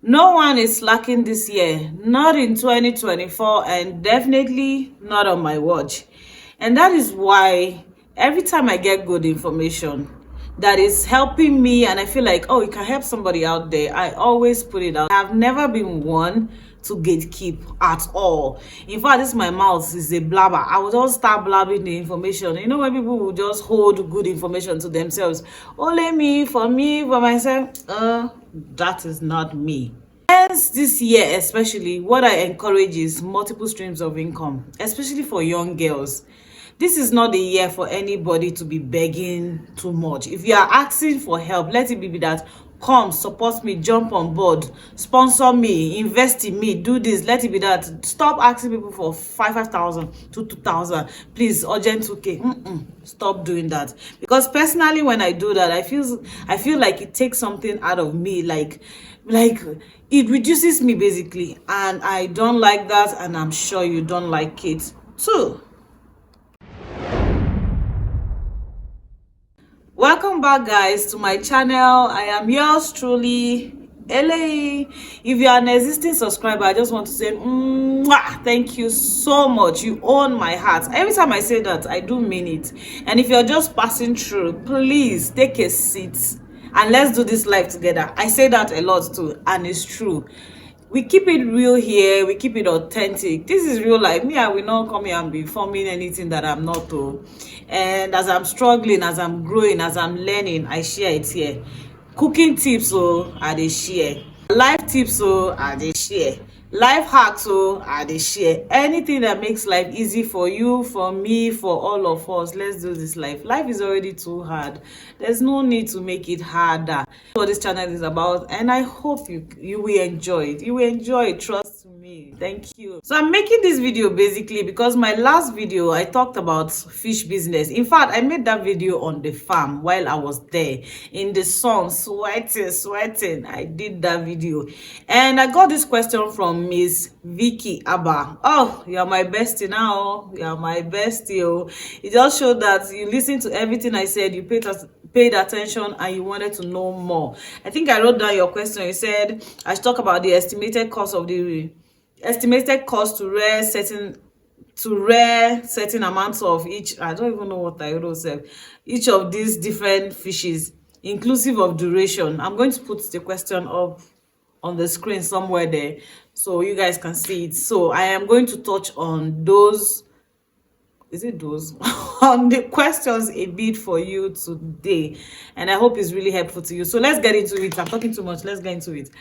No one is slacking this year, not in 2024, and definitely not on my watch. And that is why every time I get good information that is helping me and I feel like, oh, it can help somebody out there, I always put it out. I've never been one to gatekeep at all. In fact, this my mouth is a blabber. I will just start blabbing the information. You know, when people will just hold good information to themselves, only me, for myself, that is not me. Hence, this year especially, what I encourage is multiple streams of income, especially for young girls. This is not the year for anybody to be begging too much. If you are asking for help, let it be that, come support me, jump on board, sponsor me, invest in me, do this. Let it be that. Stop asking people for 5,000 to 2,000, please, urgent 2K. Stop doing that, because personally when I do that, I feel like it takes something out of me, like it reduces me basically, and I don't like that, and I'm sure you don't like it too. Welcome back, guys, to my channel. I am yours truly, LA. If you are an existing subscriber, I just want to say mwah, thank you so much. You own my heart. Every time I say that, I do mean it. And if you're just passing through, please take a seat and let's do this live together. I say that a lot too, and it's true. We keep it real here, we keep it authentic. This is real life. Me, I will not come here and be forming anything that I'm not to. And as I'm struggling, as I'm growing, as I'm learning, I share it here. Cooking tips, I dey share. Life tips, I dey share. Life hacks, I dey share. Anything that makes life easy for you, for me, for all of us. Let's do this life. Life is already too hard. There's no need to make it harder. That's what this channel is about, and I hope you will enjoy it. You will enjoy it, trust me. Thank you. So I'm making this video basically because my last video I talked about fish business. In fact, I made that video on the farm while I was there in the sun, sweating. I did that video, and I got this question from Miss Vicky Abba. Oh, you are my bestie now. You are my bestie. Oh, it just showed that you listened to everything I said. You paid attention and you wanted to know more. I think I wrote down your question. You said I should talk about the estimated cost to rear certain amounts of each. I don't even know what I wrote. Each of these different fishes, inclusive of duration. I'm going to put the question up on the screen somewhere there so you guys can see it. So I am going to touch on those on the questions a bit for you today, and I hope it's really helpful to you. So let's get into it. I'm talking too much. Let's get into it.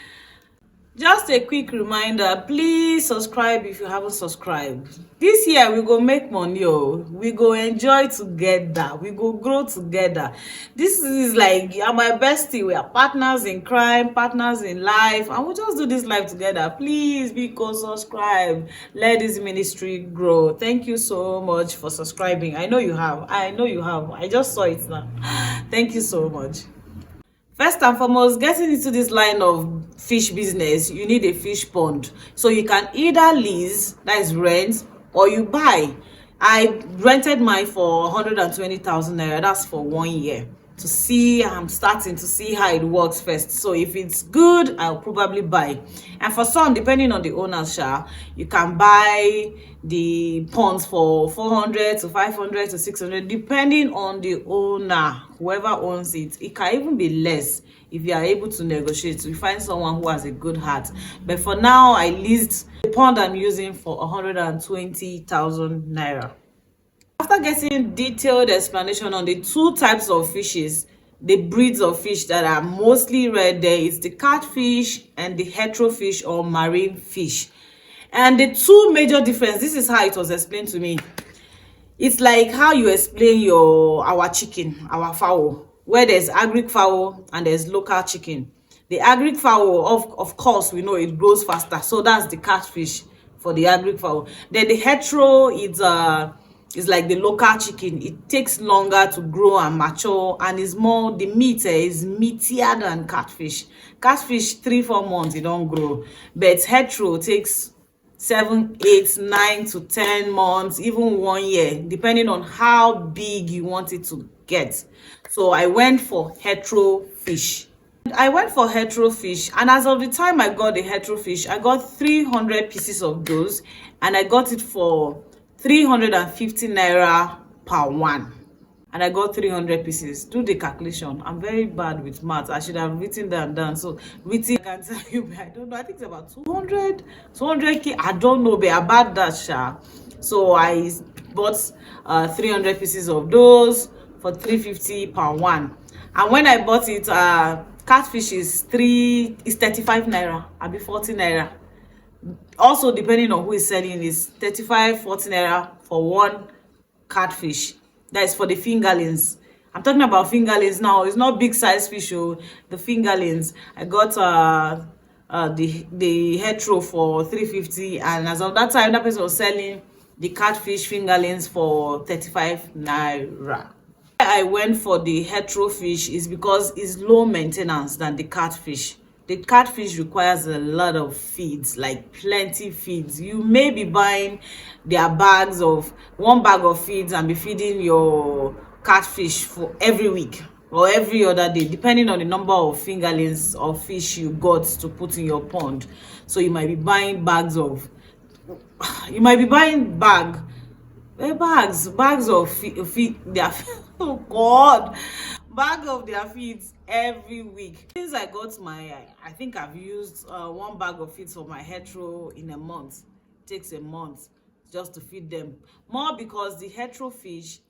Just a quick reminder, please subscribe if you haven't subscribed. This year we go make money, we go enjoy together, we go grow together. This is like, you're my bestie. We are partners in crime, partners in life, and we'll just do this life together. Please because subscribe. Let this ministry grow. Thank you so much for subscribing. I know you have. I just saw it now. Thank you so much. First and foremost, getting into this line of fish business, you need a fish pond. So you can either lease, that is rent, or you buy. I rented mine for 120,000 naira. That's for 1 year. To see, I'm starting to see how it works first. So if it's good, I'll probably buy. And for some, depending on the owner's share, you can buy the ponds for 400 to 500 to 600, depending on the owner, whoever owns it. It can even be less if you are able to negotiate. You find someone who has a good heart. But for now, I leased the pond I'm using for 120,000 naira. After getting detailed explanation on the two types of fishes, the breeds of fish that are mostly reared there, is the catfish and the heterofish or marine fish. And the two major differences, this is how it was explained to me. It's like how you explain our chicken, our fowl, where there's agric fowl and there's local chicken. The agric fowl, of course, we know it grows faster, so that's the catfish for the agric fowl. Then the hetero, it's like the local chicken. It takes longer to grow and mature, and is more, the meat is meatier than catfish. Catfish 3-4 months it don't grow, but hetero takes 7, 8, 9 to 10 months, even 1 year, depending on how big you want it to get. So I went for hetero fish. I went for hetero fish, and as of the time I got the hetero fish, I got 300 pieces of those, and I got it for 350 naira per one. And I got 300 pieces. Do the calculation. I'm very bad with math. I should have written that down. So written, I can tell you, but I don't know. I think it's about 200k. I don't know, but about that, sha. So I bought 300 pieces of those for 350 per one. And when I bought it, catfish is 35 naira. I'll be 40 naira. Also, depending on who is selling, is 35, 40 naira for one catfish. That is for the fingerlings. I'm talking about fingerlings now. It's not big size fish. Oh, the fingerlings. I got the hetero for 350, and as of that time, that person was selling the catfish fingerlings for 35 naira. I went for the hetero fish is because it's low maintenance than the catfish. The catfish requires a lot of feeds, like plenty feeds. You may be buying their bags of one bag of feeds and be feeding your catfish for every week or every other day, depending on the number of fingerlings of fish you got to put in your pond. So you might be buying bags of bags of feed their oh god, bag of their feeds every week. Since I got my I think I've used one bag of feeds for my hetero in a month. It takes a month just to feed them, more because the hetero fish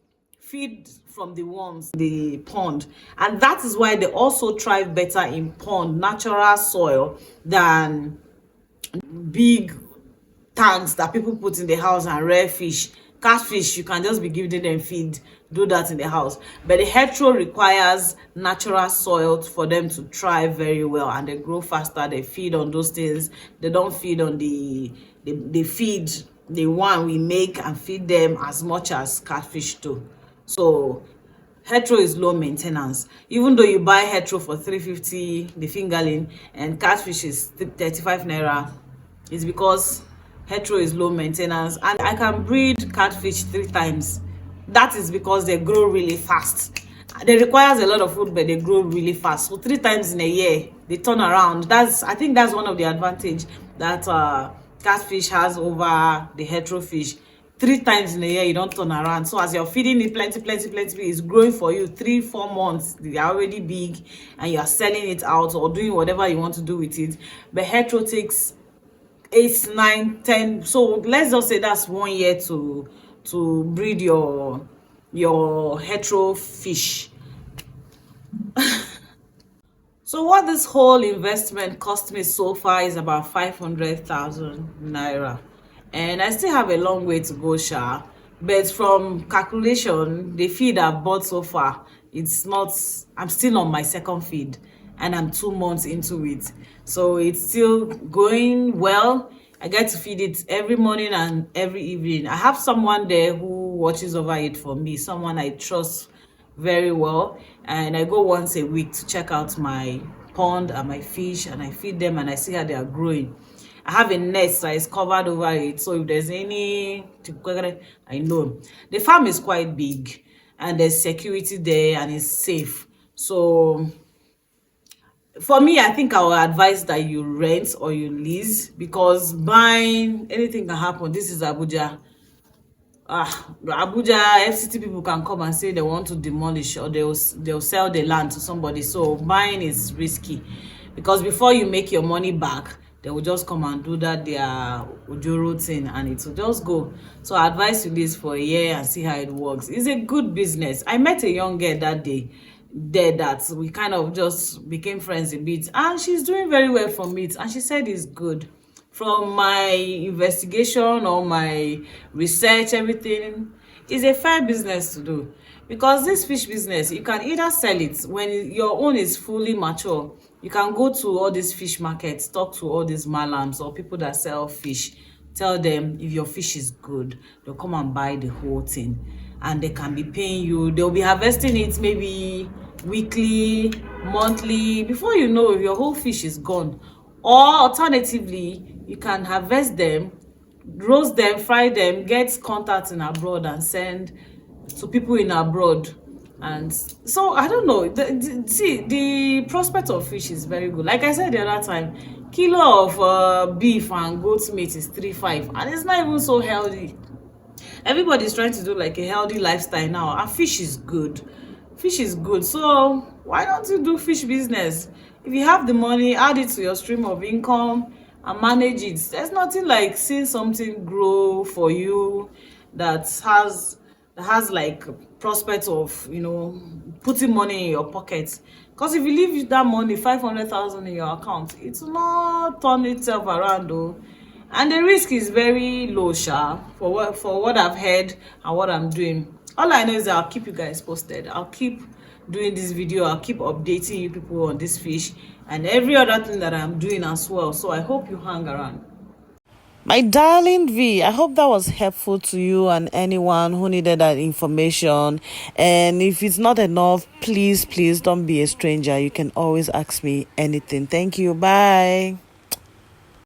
feed from the worms in the pond, and that is why they also thrive better in pond natural soil than big tanks that people put in the house and rear fish. Catfish, you can just be giving them feed, do that in the house. But the hetero requires natural soil for them to thrive very well, and they grow faster. They feed on those things. They don't feed on they feed the one we make and feed them as much as catfish do. So hetero is low maintenance. Even though you buy hetero for 350, the fingerling, and catfish is 35 naira, it's because hetero is low maintenance, and I can breed catfish 3 times. That is because they grow really fast. They requires a lot of food, but they grow really fast. So 3 times in a year they turn around. I think that's one of the advantage that catfish has over the hetero fish. 3 times in a year you don't turn around. So as you're feeding it plenty, it's growing for you. 3-4 months they are already big, and you are selling it out or doing whatever you want to do with it. But hetero takes 8, 9, 10. So let's just say that's 1 year to breed your hetero fish. So what this whole investment cost me so far is about 500,000 naira, and I still have a long way to go, sha. But from calculation, the feed I've bought so far, it's not, I'm still on my second feed, and I'm 2 months into it, so it's still going well. I get to feed it every morning and every evening. I have someone there who watches over it for me, someone I trust very well, and I go once a week to check out my pond and my fish, and I feed them and I see how they are growing. I have a net that is covered over it, so if there's any, I know. The farm is quite big and there's security there and it's safe. So for me, I think I will advise that you rent or you lease, because buying, anything can happen. This is Abuja. Abuja FCT people can come and say they want to demolish, or they'll sell the land to somebody. So buying is risky, because before you make your money back, they will just come and do that their ojoro thing, and it will just go. So I advise you this for a year and see how it works. It's a good business. I met a young girl that day there that we kind of just became friends a bit, and she's doing very well from it, and she said it's good. From my investigation or my research, everything is a fair business to do, because this fish business, you can either sell it when your own is fully mature. You can go to all these fish markets, talk to all these malams or people that sell fish, tell them if your fish is good, they'll come and buy the whole thing, and they can be paying you. They'll be harvesting it maybe weekly, monthly. Before you know, your whole fish is gone. Or alternatively, you can harvest them, roast them, fry them, get contacts in abroad and send to people in abroad, And so I don't know, see, the prospect of fish is very good. Like I said the other time, kilo of beef and goat meat is 3.5, and it's not even so healthy. Everybody's trying to do like a healthy lifestyle now, and fish is good. Fish is good. So why don't you do fish business? If you have the money, add it to your stream of income and manage it. There's nothing like seeing something grow for you that has like prospect of, you know, putting money in your pocket. Because if you leave that money, 500,000 in your account, it will not turn itself around though. And the risk is very low, sha, for what I've heard and what I'm doing. All I know is that I'll keep you guys posted. I'll keep doing this video. I'll keep updating you people on this fish and every other thing that I'm doing as well. So I hope you hang around. My darling V, I hope that was helpful to you and anyone who needed that information. And if it's not enough, please don't be a stranger. You can always ask me anything. Thank you. Bye.